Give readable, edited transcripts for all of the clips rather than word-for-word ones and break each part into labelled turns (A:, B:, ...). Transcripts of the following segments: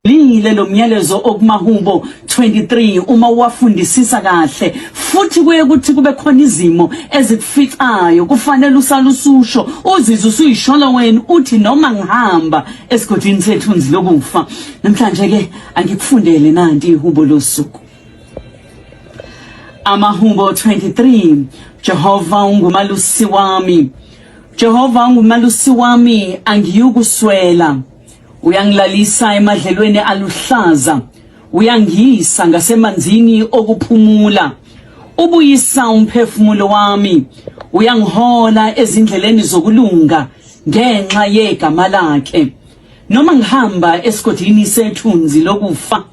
A: lile lo myalezo okumahubo 23 uma uwafundisisa kahle futhi kuye kuthi kube khona izimo ezikuficayo kufanele usala ususho uzizwe usuyishola wena uthi noma ngihamba esigodini sethunzi lokufa. Namhlanje ke angikufundele nanti ihubo losuku. Amahubo 23. Jehova ungumalusi wami, Jehova ungumalusi wami, angiyukuswela. Uyangilalisa emadlelweni aluhlaza, uyangisa ngasemanzini okuphumula. Ubuyisa umphefumulo wami, uyangihola ezindleleni zokulunga ngenxa yegama lakhe. Noma ngihamba esigodini sethunzi lokufa,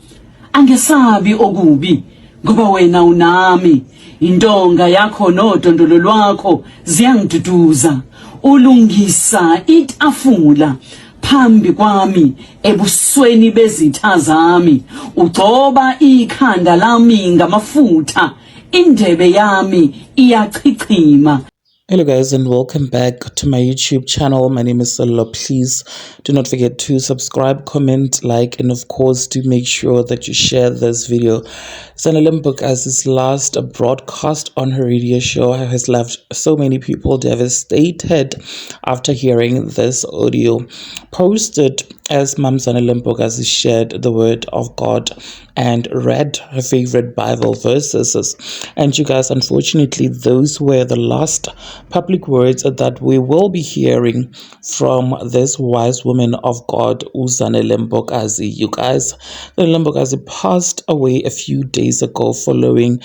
A: angesabi okubi, ngoba wena unami. Intonga yakho nodondolo lwakho ziyangiduduza. Ulungisa itafula phambi kwami ebusweni bezitha zami. Ugcoba ikhanda lami ngamafutha, indebe yami iyachichima.
B: Hello guys, and welcome back to my YouTube channel. My name is Sello. Please do not forget to subscribe, comment, like, and of course do make sure that you share this video. Zanele Mpokazi's last broadcast on her radio show has left so many people devastated after hearing this audio posted as Mam Zanele Mpokazi shared the word of God and read her favorite Bible verses. And you guys, unfortunately, those were the last public words that we will be hearing from this wise woman of God, Zanele Mpokazi. You guys, Zanele Mpokazi passed away a few days ago following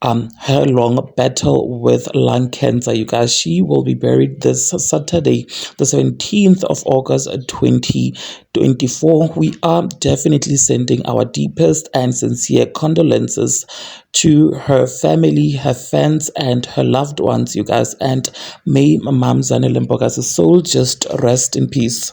B: her long battle with lung cancer. You guys, she will be buried this Saturday, the 17th of August 2024. We are definitely sending our deepest and sincere condolences to her family, her fans, and her loved ones, you guys. And may Mam Zanele Mpokazi's soul just rest in peace.